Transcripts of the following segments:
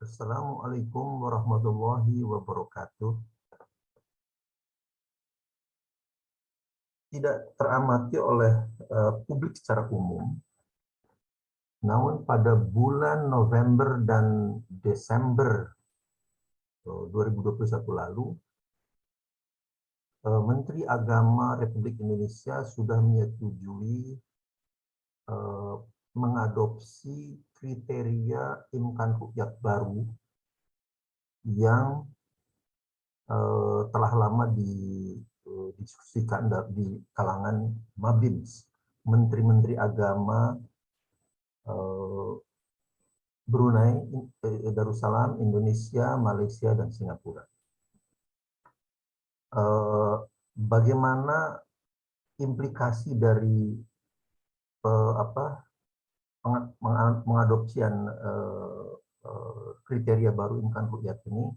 Assalamualaikum warahmatullahi wabarakatuh. Tidak teramati oleh publik secara umum, namun pada bulan November dan Desember 2021 lalu, Menteri Agama Republik Indonesia sudah menyetujui mengadopsi kriteria imkan ruqyah baru yang telah lama didiskusikan di kalangan Mabims, Menteri-Menteri Agama Brunei, Darussalam, Indonesia, Malaysia, dan Singapura. Bagaimana implikasi dari mengadopsian kriteria baru imkan ruqyah ini,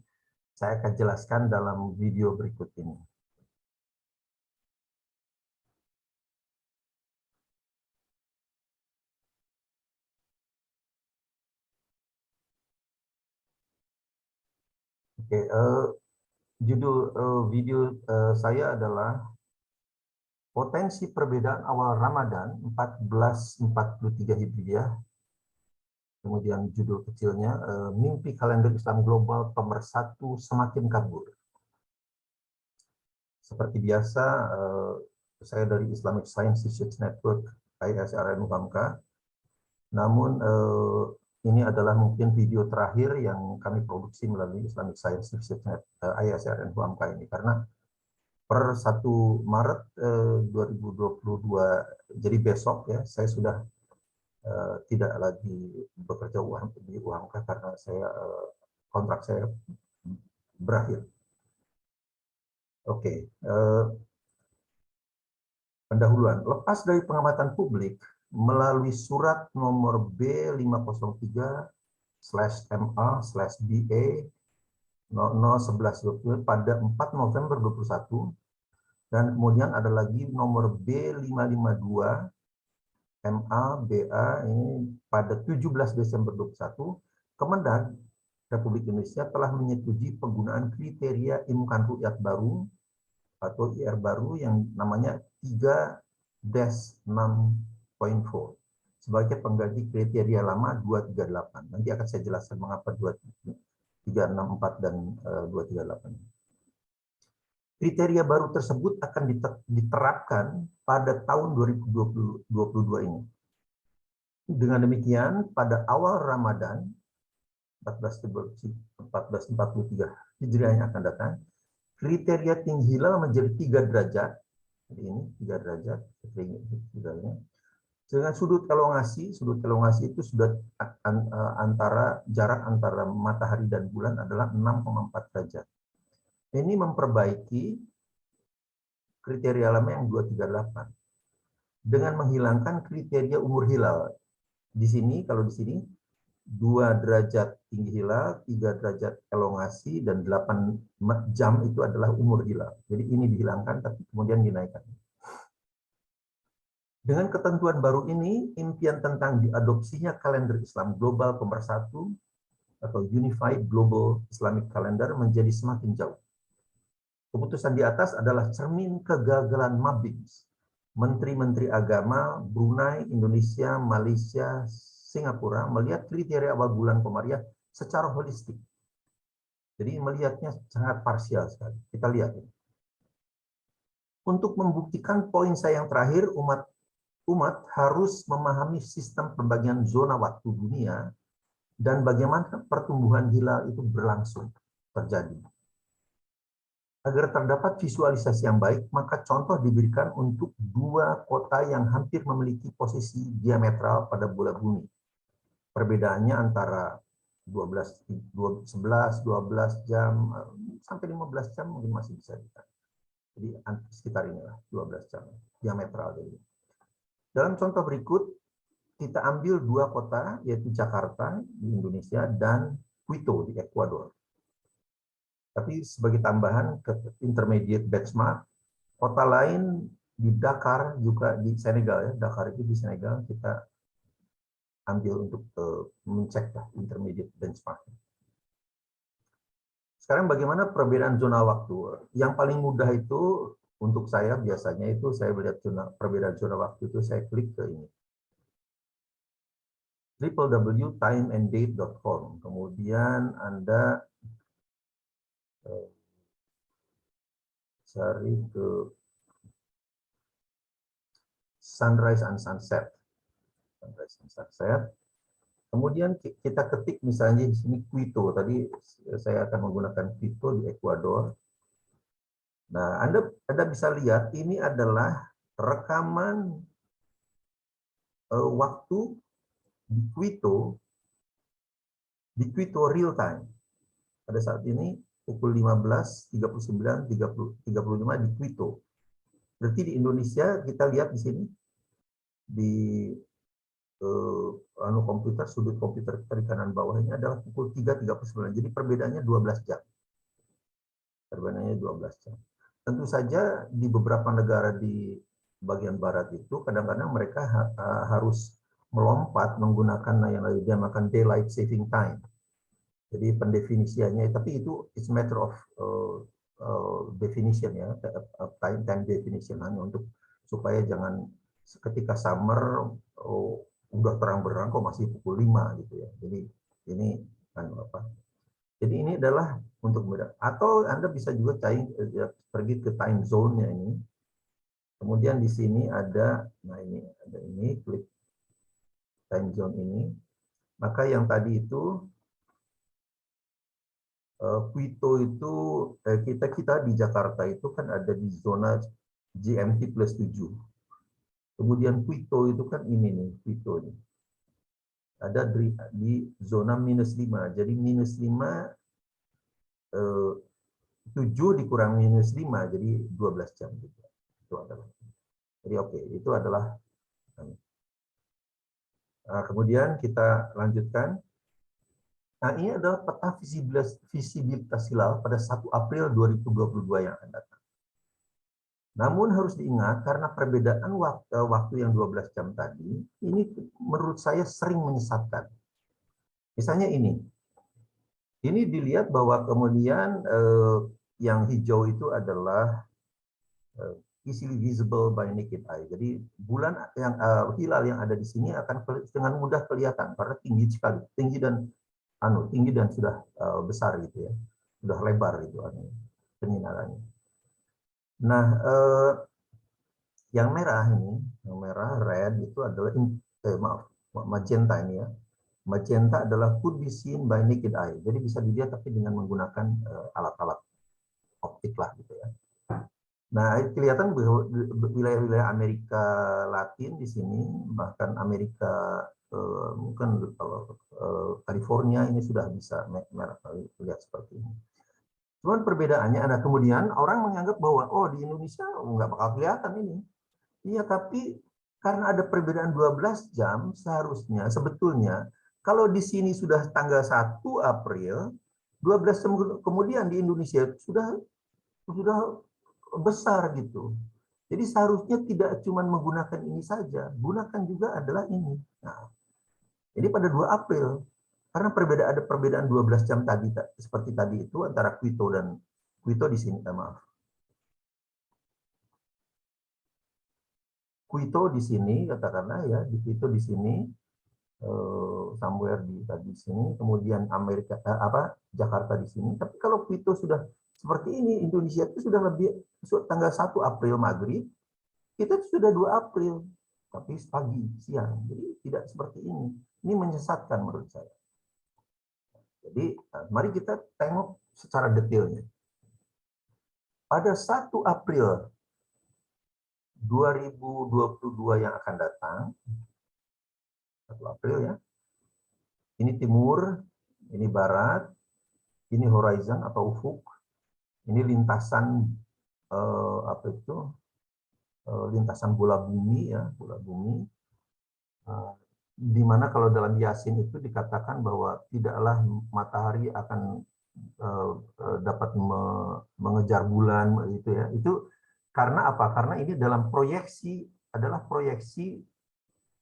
saya akan jelaskan dalam video berikut ini. Oke, judul video saya adalah Potensi Perbedaan Awal Ramadan 1443 Hijriah. Kemudian judul kecilnya, Mimpi Kalender Islam Global Pemersatu Semakin Kabur. Seperti biasa, saya dari Islamic Science Research Network, ISRN UHAMKA. Namun, ini adalah mungkin video terakhir yang kami produksi melalui Islamic Science Research Network, ISRN UHAMKA ini. Karena per 1 Maret 2022, jadi besok ya, saya sudah tidak lagi bekerja di UHAMKA karena kontrak saya berakhir. Oke, pendahuluan. Lepas dari pengamatan publik melalui surat nomor B503/MA/BA 0011 pada 4 November 2021, dan kemudian ada lagi nomor B552 MA/BA ini pada 17 Desember 2021, Kemendag Republik Indonesia telah menyetujui penggunaan kriteria imkan ruqyah baru atau IR baru yang namanya 3-6.4 sebagai pengganti kriteria lama 238. Nanti akan saya jelaskan mengapa 364 dan 238. Kriteria baru tersebut akan diterapkan pada tahun 2022 ini. Dengan demikian, pada awal Ramadan 1443 Hijriah yang akan datang, kriteria tinggi hilal menjadi 3 derajat. Jadi ini 3 derajat. Dengan sudut elongasi itu sudah jarak antara matahari dan bulan adalah 6,4 derajat. Ini memperbaiki kriteria lama yang 238 dengan menghilangkan kriteria umur hilal. Di sini, kalau di sini 2 derajat tinggi hilal, 3 derajat elongasi, dan 8 jam itu adalah umur hilal. Jadi ini dihilangkan, tapi kemudian dinaikkan. Dengan ketentuan baru ini, impian tentang diadopsinya kalender Islam global pemersatu atau Unified Global Islamic Calendar menjadi semakin jauh. Keputusan di atas adalah cermin kegagalan Mabims, Menteri-Menteri Agama Brunei, Indonesia, Malaysia, Singapura melihat kriteria awal bulan Komariah secara holistik. Jadi melihatnya sangat parsial sekali. Kita lihat ini. Untuk membuktikan poin saya yang terakhir, umat harus memahami sistem pembagian zona waktu dunia dan bagaimana pertumbuhan hilal itu berlangsung terjadi. Agar terdapat visualisasi yang baik, maka contoh diberikan untuk 2 kota yang hampir memiliki posisi diametral pada bola bumi. Perbedaannya antara 11-12 jam sampai 15 jam mungkin masih bisa dilihat. Jadi sekitar inilah 12 jam diametral. Jadi dalam contoh berikut kita ambil 2 kota, yaitu Jakarta di Indonesia dan Quito di Ekuador. Tapi sebagai tambahan ke intermediate benchmark, kota lain di Dakar juga di Senegal ya, Dakar itu di Senegal kita ambil untuk mencek intermediate benchmark. Sekarang bagaimana perbedaan zona waktu? Yang paling mudah itu untuk saya biasanya itu saya melihat perbedaan zona waktu itu saya klik ke ini. www.timeanddate.com. Kemudian Anda cari ke sunrise and sunset. Sunrise and sunset. Kemudian kita ketik misalnya di sini Quito. Tadi saya akan menggunakan Quito di Ekuador. Nah, Anda bisa lihat ini adalah rekaman waktu di Quito real time. Pada saat ini pukul 15.39, 35 di Quito. Berarti di Indonesia kita lihat di sini di komputer, sudut komputer kita di kanan bawah ini adalah pukul 3.39. Jadi perbedaannya 12 jam. Perbedaannya 12 jam. Tentu saja di beberapa negara di bagian barat itu kadang-kadang mereka harus melompat menggunakan yang dinamakan daylight saving time. Jadi pendefinisiannya, tapi itu it's matter of definition ya, time definition hanya untuk supaya jangan ketika summer udah terang-berang kok masih pukul 5 gitu ya. Jadi ini kan apa? Jadi ini adalah untuk beda. Atau Anda bisa juga pergi ke time zone-nya ini. Kemudian di sini ada, nah ini ada ini, klik time zone ini. Maka yang tadi itu Quito itu kita di Jakarta itu kan ada di zona GMT plus 7. Kemudian Quito itu kan ini nih, Quito ini. Ada di zona minus 5. Jadi minus 5 7 dikurang minus 5 jadi 12 jam gitu. Itu adalah. Jadi oke, itu adalah. Nah, kemudian kita lanjutkan. Nah, ini adalah peta visibilitas hilal pada 1 April 2022 yang akan datang. Namun harus diingat karena perbedaan waktu yang 12 jam tadi, ini menurut saya sering menyesatkan. Misalnya ini dilihat bahwa kemudian yang hijau itu adalah easily visible by naked eye. Jadi bulan yang hilal yang ada di sini akan dengan mudah kelihatan karena tinggi sekali, tinggi dan sudah besar gitu ya, sudah lebar gitu penyinarannya. Nah, yang merah ini, yang merah red itu adalah magenta ini ya. Magenta adalah could be seen by naked eye. Jadi bisa dilihat tapi dengan menggunakan alat-alat optik lah gitu ya. Nah, kelihatan wilayah-wilayah Amerika Latin di sini, bahkan Amerika mungkin California ini sudah bisa lihat seperti ini. Cuman perbedaannya ada kemudian orang menganggap bahwa oh di Indonesia nggak bakal kelihatan ini. Iya, tapi karena ada perbedaan 12 jam seharusnya sebetulnya kalau di sini sudah tanggal 1 April, 12 jam kemudian di Indonesia sudah besar gitu. Jadi seharusnya tidak cuma menggunakan ini saja, gunakan juga adalah ini. Nah, jadi pada 2 April, karena ada perbedaan 12 jam tadi, seperti tadi itu antara Quito dan Quito di sini, maaf. Quito di sini, katakanlah ya, di Quito di sini, somewhere di sini, kemudian Jakarta di sini. Tapi kalau Quito sudah seperti ini, Indonesia itu sudah tanggal 1 April maghrib, kita sudah 2 April, tapi pagi, siang. Jadi tidak seperti ini. Ini menyesatkan menurut saya. Jadi mari kita tengok secara detailnya. Pada 1 April 2022 yang akan datang, 1 April ya, ini timur, ini barat, ini horizon atau ufuk, ini lintasan lintasan bola bumi ya, bola bumi. Di mana kalau dalam Yasin itu dikatakan bahwa tidaklah matahari akan dapat mengejar bulan itu ya. Itu karena apa? Karena ini dalam proyeksi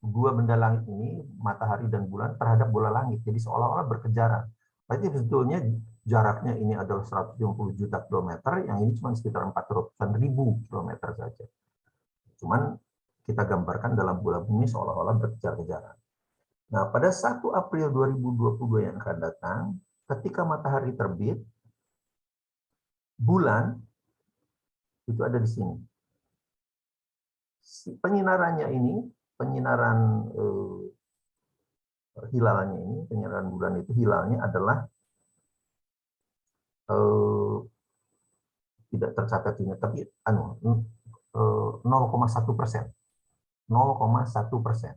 dua benda langit ini, matahari dan bulan terhadap bola langit. Jadi seolah-olah berkejaran. Tapi sebetulnya jaraknya ini adalah 150 juta kilometer, yang ini cuma sekitar 400.000 kilometer saja. Cuman kita gambarkan dalam bola bumi seolah-olah berkejar-kejaran. Nah, pada 1 April 2022 yang akan datang, ketika matahari terbit, bulan itu ada di sini. Penyinarannya ini, penyinaran hilalnya ini, penyinaran bulan itu hilalnya adalah tidak tercatat ini, tapi 0,1%. 0,1%.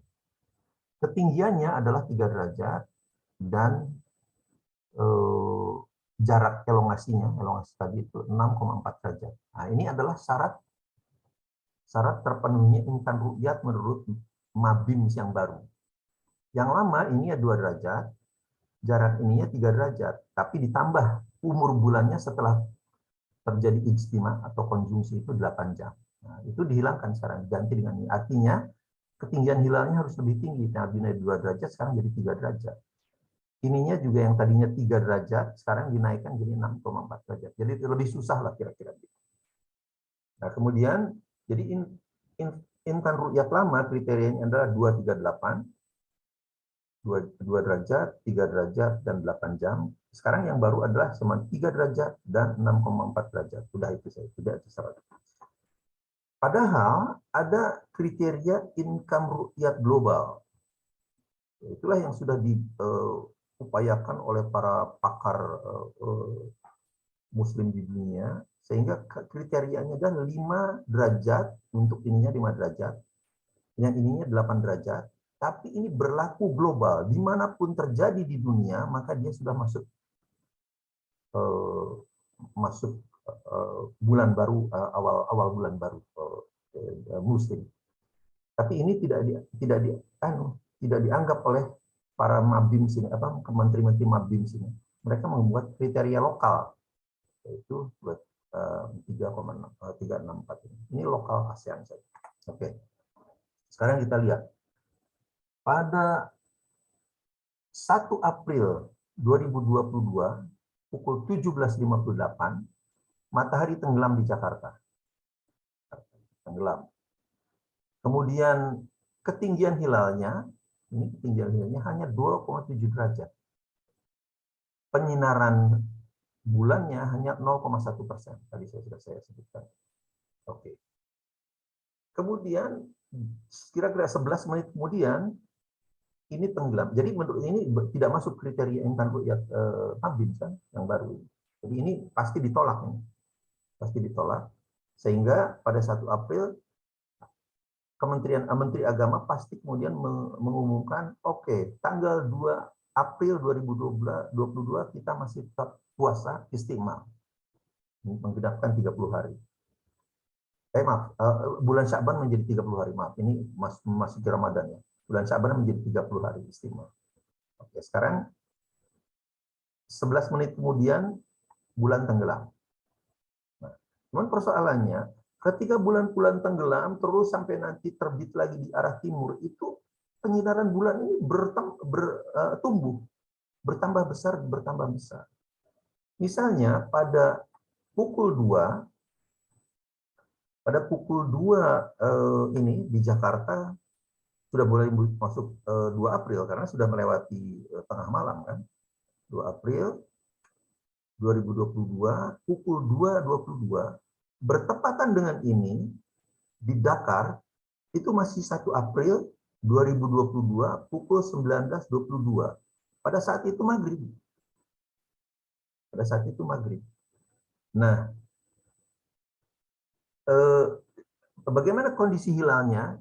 Ketinggiannya adalah 3 derajat dan jarak elongasinya, elongasi tadi itu 6,4 derajat. Nah, ini adalah syarat terpenuhnya imkan ru'yat menurut MABIMS yang baru. Yang lama ini ya 2 derajat, jarak ininya 3 derajat, tapi ditambah umur bulannya setelah terjadi ijtima atau konjungsi itu 8 jam. Nah, itu dihilangkan sekarang, diganti dengan ini. Artinya ketinggian hilalnya harus lebih tinggi. Nah, 2 derajat sekarang jadi 3 derajat. Ininya juga yang tadinya 3 derajat, sekarang dinaikkan jadi 6,4 derajat. Jadi lebih susah lah kira-kira. Nah, kemudian, jadi imkan ru'yat lama kriterianya adalah 238, 2 derajat, 3 derajat, dan 8 jam. Sekarang yang baru adalah cuma 3 derajat dan 6,4 derajat. Sudah itu saya tidak terserah. Padahal ada kriteria income ru'yat global. Itulah yang sudah diupayakan oleh para pakar Muslim di dunia, sehingga kriterianya adalah 5 derajat, untuk ininya 5 derajat, yang ininya 8 derajat, tapi ini berlaku global. Dimanapun terjadi di dunia, maka dia sudah masuk bulan baru, awal bulan baru Muslim. Tapi ini tidak dianggap oleh para MABIMS ini, menteri-menteri MABIMS ini. Mereka membuat kriteria lokal, yaitu 3,364 ini. Ini lokal ASEAN saja. Oke. Sekarang kita lihat. Pada 1 April 2022 pukul 17.58 matahari tenggelam di Jakarta. Tenggelam. Kemudian ketinggian hilalnya, ini ketinggian hilalnya hanya 2,7 derajat. Penyinaran bulannya hanya 0,1%. Tadi sudah saya sebutkan. Oke. Kemudian kira-kira 11 menit kemudian ini tenggelam. Jadi menurut ini tidak masuk kriteria imkan ru'yat MABIMS kan yang baru. Jadi ini pasti ditolak nih. Pasti ditolak. Sehingga pada 1 April Menteri Agama pasti kemudian mengumumkan, oke, tanggal 2 April 2022 kita masih tetap puasa istiqmal. Menggenapkan 30 hari. Maaf, bulan Sya'ban menjadi 30 hari. Maaf, ini masih Ramadan ya. Bulan Sya'ban menjadi 30 hari istiqmal. Oke, sekarang 11 menit kemudian bulan tenggelam. Nah, cuman persoalannya, ketika bulan-bulan tenggelam terus sampai nanti terbit lagi di arah timur, itu penyinaran bulan ini bertumbuh, bertambah besar, bertambah besar. Misalnya pada pukul 2 ini di Jakarta sudah boleh masuk 2 April karena sudah melewati tengah malam kan. 2 April 2022 pukul 2.22 bertepatan dengan ini di Dakar itu masih 1 April 2022 pukul 19.22. Pada saat itu maghrib. Pada saat itu maghrib. Nah, bagaimana kondisi hilalnya?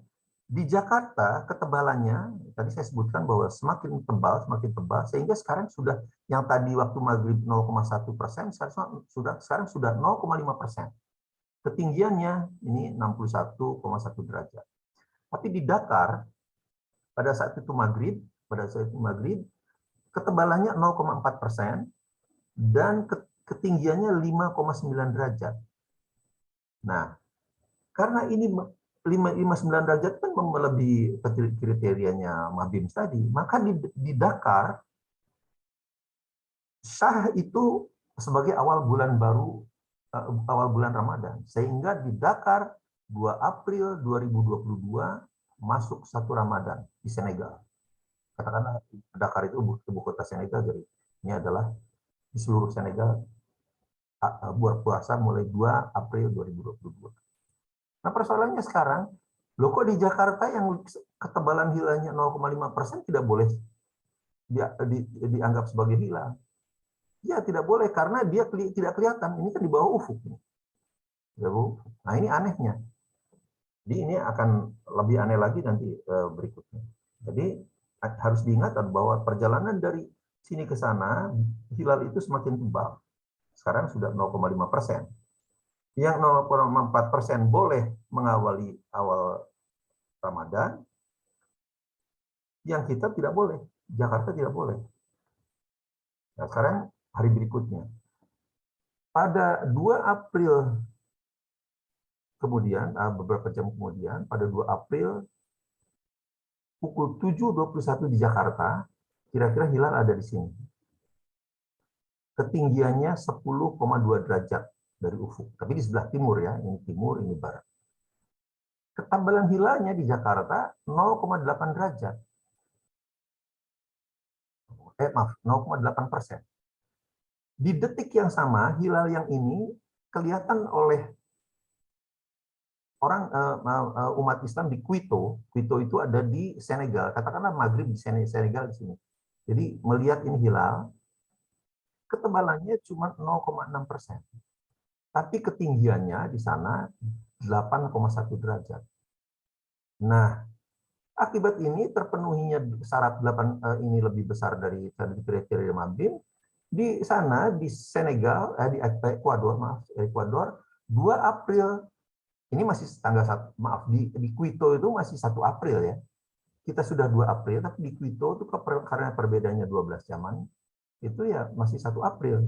Di Jakarta ketebalannya tadi saya sebutkan bahwa semakin tebal sehingga sekarang sudah yang tadi waktu maghrib 0,1%, sekarang sudah 0,5%. Ketinggiannya ini 61,1 derajat. Tapi di Dakar pada saat itu maghrib, ketebalannya 0,4% dan ketinggiannya 5,9 derajat. Nah, karena ini 5,9 derajat kan melebihi kriterianya MABIMS tadi, maka di Dakar Syah itu sebagai awal bulan baru, awal bulan Ramadan. Sehingga di Dakar 2 April 2022 masuk 1 Ramadan di Senegal. Katakanlah Dakar itu ibu kota Senegal, jadi ini adalah di seluruh Senegal buat puasa mulai 2 April 2022. Nah persoalannya sekarang, loh kok di Jakarta yang ketebalan hilalnya 0,5% tidak boleh dianggap sebagai hilal? Ya tidak boleh karena dia tidak kelihatan. Ini kan di bawah ufuk. Nah ini anehnya. Jadi ini akan lebih aneh lagi nanti berikutnya. Jadi harus diingat bahwa perjalanan dari sini ke sana, hilal itu semakin tebal. Sekarang sudah 0,5%. Yang 0,4% boleh mengawali awal Ramadan, yang kita tidak boleh. Jakarta tidak boleh. Nah, sekarang hari berikutnya. Pada 2 April kemudian, beberapa jam kemudian, pada 2 April, pukul 7.21 di Jakarta, kira-kira hilal ada di sini. Ketinggiannya 10,2 derajat dari ufuk. Tapi di sebelah timur ya, ini timur, ini barat. Ketebalan hilalnya di Jakarta 0,8 derajat. Maaf, 0,8%. Di detik yang sama, hilal yang ini kelihatan oleh orang umat Islam di Quito. Quito itu ada di Senegal. Katakanlah Maghrib di Senegal di sini. Jadi melihat ini hilal, ketebalannya cuma 0,6%. Tapi ketinggiannya di sana 8,1 derajat. Nah, akibat ini terpenuhinya syarat 8 ini lebih besar dari kriteria Mabim. Di sana di Senegal, di Ekuador, 2 April ini masih tanggal 1, maaf di Quito itu masih 1 April ya. Kita sudah 2 April, tapi di Quito itu karena perbedaannya 12 jaman, itu ya masih 1 April.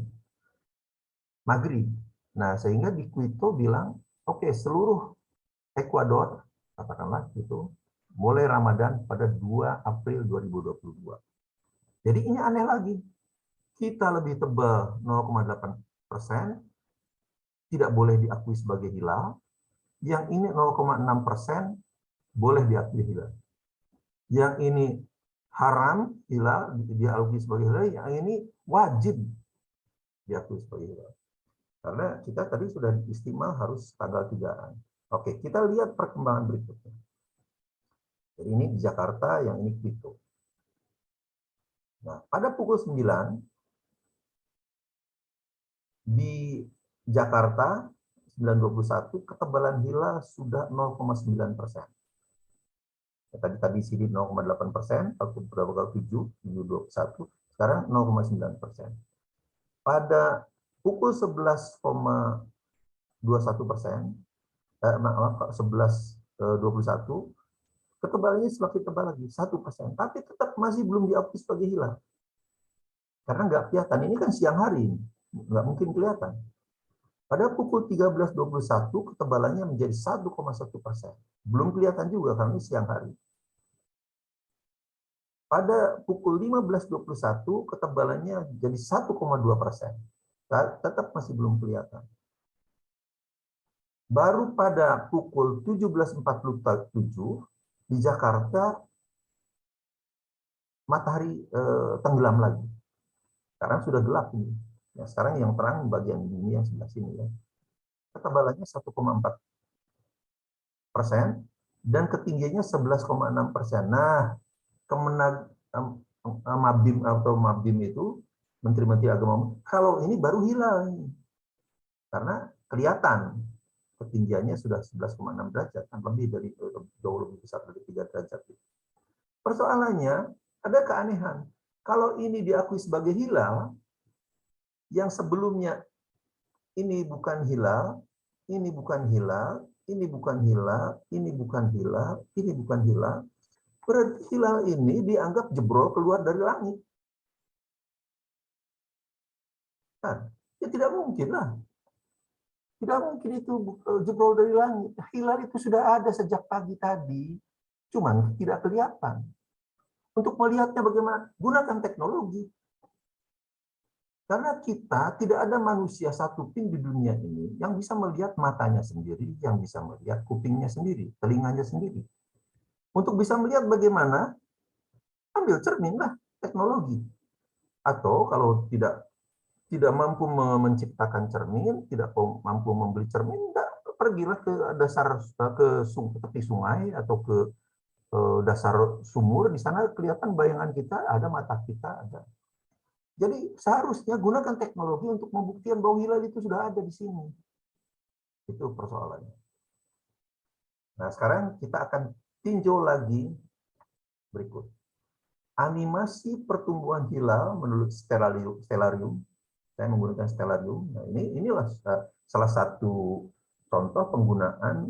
Maghrib. Nah, sehingga di Quito bilang, oke, seluruh Ekuador, katakanlah gitu, mulai Ramadan pada 2 April 2022. Jadi ini aneh lagi. Kita lebih tebal 0,8%, tidak boleh diakui sebagai hilal. Yang ini 0,6% boleh diakui hilal. Yang ini haram hilal, diakui sebagai hilal. Yang ini wajib diakui sebagai hilal. Karena kita tadi sudah istimewa harus tanggal 3-an. Oke, kita lihat perkembangan berikutnya. Jadi ini di Jakarta, yang ini Quito. Nah, pada pukul 9, di Jakarta 9.21 ketebalan hilal sudah 0,9%. Tadi sini 0,8%, waktu berapa 7.21, sekarang 0,9%. Pada pukul 11,21%, 11.21, ketebalannya semakin tebal lagi 1%, tapi tetap masih belum diakui sebagai hilal. Karena nggak kelihatan, ini kan siang hari, nggak mungkin kelihatan. Pada pukul 13.21 ketebalannya menjadi 1,1%. Belum kelihatan juga karena ini siang hari. Pada pukul 15.21 ketebalannya jadi 1,2%. Tetap masih belum kelihatan. Baru pada pukul 17.47 di Jakarta matahari tenggelam lagi. Sekarang sudah gelap ini. Ya, sekarang yang terang bagian bumi yang sebelah sini ya. Ketebalannya 1,4% dan ketinggiannya 11,6%. Nah, Kemenag Mabim atau Mabim itu Menteri-Menteri Agama, kalau ini baru hilal ini. Karena kelihatan ketinggiannya sudah 11,6 derajat, kan lebih dari jauh lebih besar dari 3 derajat. Persoalannya ada keanehan. Kalau ini diakui sebagai hilal, yang sebelumnya ini bukan hilal, ini bukan hilal, ini bukan hilal, ini bukan hilal, ini bukan hilal. Berarti hilal ini dianggap jebrol keluar dari langit. Kan? Ya tidak mungkin lah. Tidak mungkin itu jebrol dari langit. Hilal itu sudah ada sejak pagi tadi, cuman tidak kelihatan. Untuk melihatnya bagaimana? Gunakan teknologi. Karena kita tidak ada manusia satupun di dunia ini yang bisa melihat matanya sendiri, yang bisa melihat kupingnya sendiri, telinganya sendiri. Untuk bisa melihat bagaimana, ambil cermin lah, teknologi. Atau kalau tidak mampu menciptakan cermin, tidak mampu membeli cermin, pergilah ke dasar ke tepi sungai atau ke dasar sumur, di sana kelihatan bayangan kita, ada mata kita, ada. Jadi seharusnya gunakan teknologi untuk membuktikan bahwa hilal itu sudah ada di sini. Itu persoalannya. Nah, sekarang kita akan tinjau lagi berikut. Animasi pertumbuhan hilal menurut Stellarium. Saya menggunakan Stellarium. Nah, inilah salah satu contoh penggunaan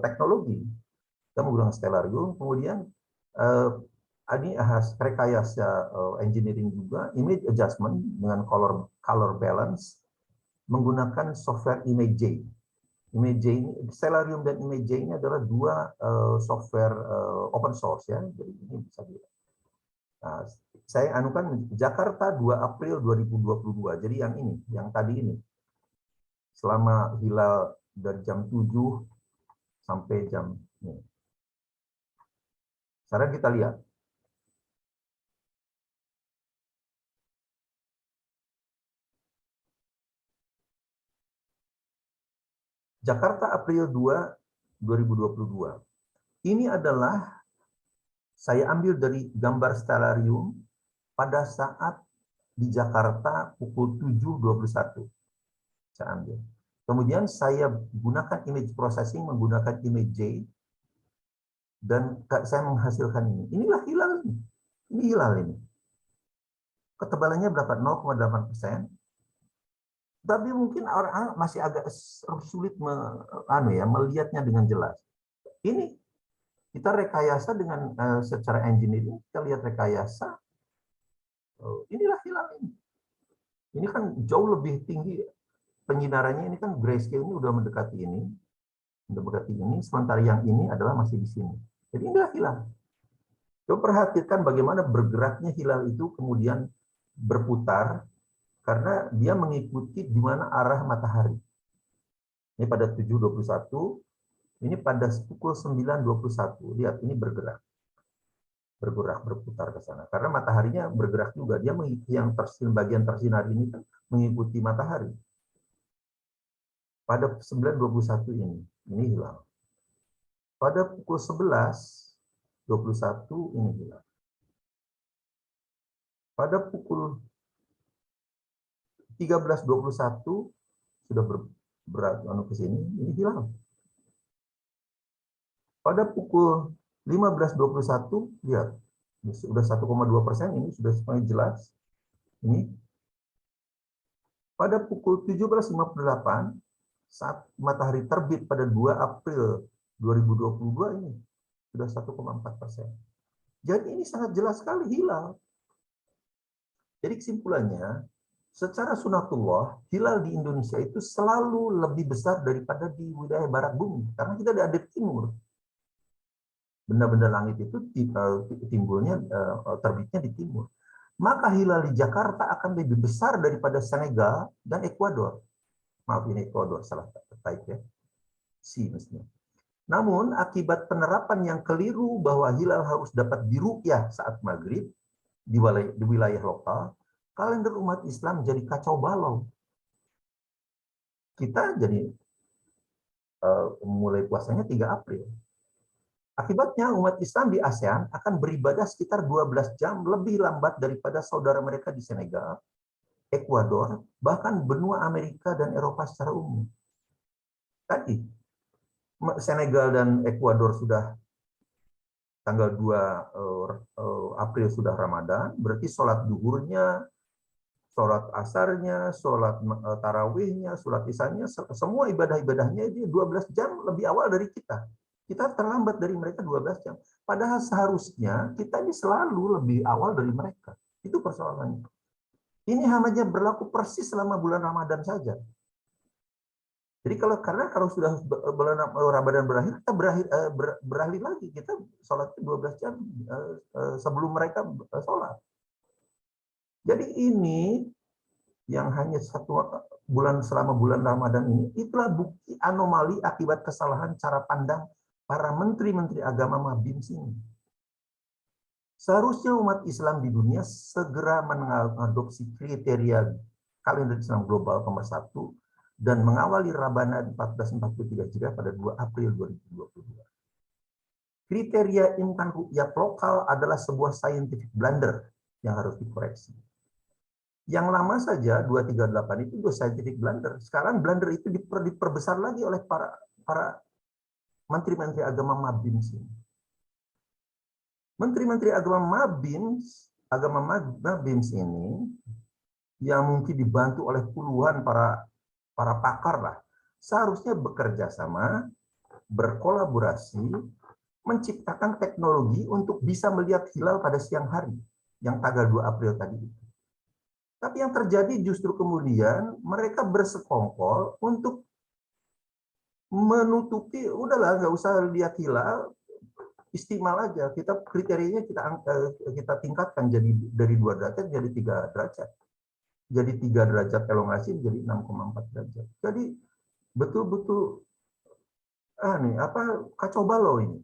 teknologi. Kita menggunakan Stellarium, kemudian ini rekayasa engineering juga, image adjustment dengan color balance menggunakan software ImageJ. ImageJ ini, Stellarium dan ImageJ ini adalah dua software open source ya, jadi ini bisa dilihat. Nah, saya anukan Jakarta 2 April 2022. Jadi yang ini, yang tadi ini. Selama hilal dari jam 7 sampai jam ini. Sekarang kita lihat. Jakarta April 2, 2022. Ini adalah saya ambil dari gambar Stellarium pada saat di Jakarta pukul 7.21. Saya ambil. Kemudian saya gunakan image processing menggunakan ImageJ dan saya menghasilkan ini. Inilah hilal ini. Ini hilal ini. Ketebalannya berapa? 0,8%. Tapi mungkin orang masih agak sulit melihatnya dengan jelas. Ini kita rekayasa dengan secara engineering, kita lihat rekayasa. Inilah hilal ini. Ini kan jauh lebih tinggi penyinarannya, ini kan grayscale-nya udah mendekati ini. Sementara yang ini adalah masih di sini. Jadi inilah hilal. Coba perhatikan bagaimana bergeraknya hilal itu kemudian berputar karena dia mengikuti di mana arah matahari. Ini pada 7.21, ini pada pukul 9.21. Lihat, ini bergerak, berputar ke sana. Karena mataharinya bergerak juga. Dia mengikuti yang bagian tersinar ini kan mengikuti matahari. Pada 9.21 ini hilang. Pada pukul 11.21 ini hilang. Pada pukul 13.21 sudah berat ke sini, ini hilang. Pada pukul 15.21 lihat, sudah 1,2%, ini sudah semuanya jelas. Ini pada pukul 17.58 saat matahari terbit pada 2 April 2022 ini sudah 1,4%. Jadi ini sangat jelas sekali hilal. Jadi kesimpulannya, secara sunatullah, hilal di Indonesia itu selalu lebih besar daripada di wilayah barat bumi. Karena kita ada di timur. Benda-benda langit itu timbulnya, terbitnya di timur. Maka hilal di Jakarta akan lebih besar daripada Senegal dan Ekuador. Maaf, ini Ekuador, salah type ya. Si mestinya. Namun, akibat penerapan yang keliru bahwa hilal harus dapat diru'yah saat maghrib di wilayah lokal, kalender umat Islam jadi kacau balau. Kita jadi mulai puasanya 3 April. Akibatnya umat Islam di ASEAN akan beribadah sekitar 12 jam lebih lambat daripada saudara mereka di Senegal, Ekuador, bahkan benua Amerika dan Eropa secara umum. Tadi, Senegal dan Ekuador sudah tanggal 2 April sudah Ramadan, berarti sholat duhurnya, sholat asarnya, sholat tarawihnya, sholat isanya, semua ibadah-ibadahnya itu 12 jam lebih awal dari kita. Kita terlambat dari mereka 12 jam. Padahal seharusnya kita ini selalu lebih awal dari mereka. Itu persoalannya. Ini hanya berlaku persis selama bulan Ramadan saja. Jadi kalau sudah bulan Ramadan berakhir, kita beralih lagi. Kita sholat 12 jam sebelum mereka sholat. Jadi ini yang hanya 1 bulan selama bulan Ramadan ini, itulah bukti anomali akibat kesalahan cara pandang para menteri-menteri agama Mabims ini. Seharusnya umat Islam di dunia segera mengadopsi kriteria kalender Islam global nomor 1 dan mengawali Ramadan 1443 Hijriah pada 2 April 2022. Kriteria imkan ru'yat lokal adalah sebuah scientific blunder yang harus dikoreksi. Yang lama saja 238 itu scientific blunder. Sekarang blunder itu diperbesar lagi oleh para menteri-menteri agama Mabims ini. Menteri-menteri agama Mabims ini yang mungkin dibantu oleh puluhan para pakar lah, seharusnya bekerja sama, berkolaborasi, menciptakan teknologi untuk bisa melihat hilal pada siang hari yang tanggal 2 April tadi itu. Tapi yang terjadi justru kemudian mereka bersekongkol untuk menutupi, udahlah nggak usah lihat hilal, istimal aja, kita kriterianya kita tingkatkan jadi dari 2 derajat jadi 3 derajat. Jadi 3 derajat elongasi menjadi 6,4 derajat. Jadi betul-betul kacau balau ini.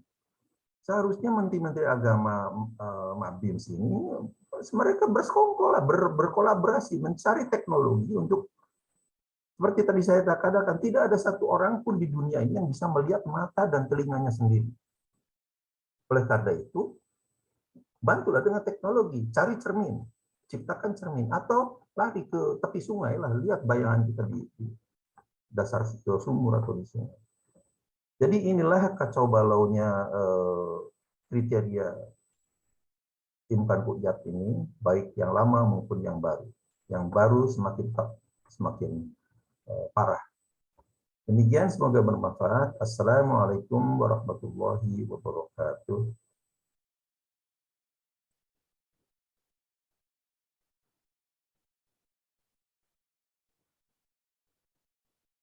Seharusnya menteri-menteri agama Mabims ini mereka bersekongkol lah, berkolaborasi mencari teknologi untuk, seperti tadi saya katakan, tidak ada satu orang pun di dunia ini yang bisa melihat mata dan telinganya sendiri. Oleh karena itu, bantulah dengan teknologi, cari cermin, ciptakan cermin, atau lari ke tepi sungai lah, lihat bayangan kita di dasar sumur atau di sungai. Jadi inilah kacau balaunya kriteria imkan ru'yat ini, baik yang lama maupun yang baru. Yang baru semakin parah. Demikian, semoga bermanfaat. Assalamualaikum warahmatullahi wabarakatuh.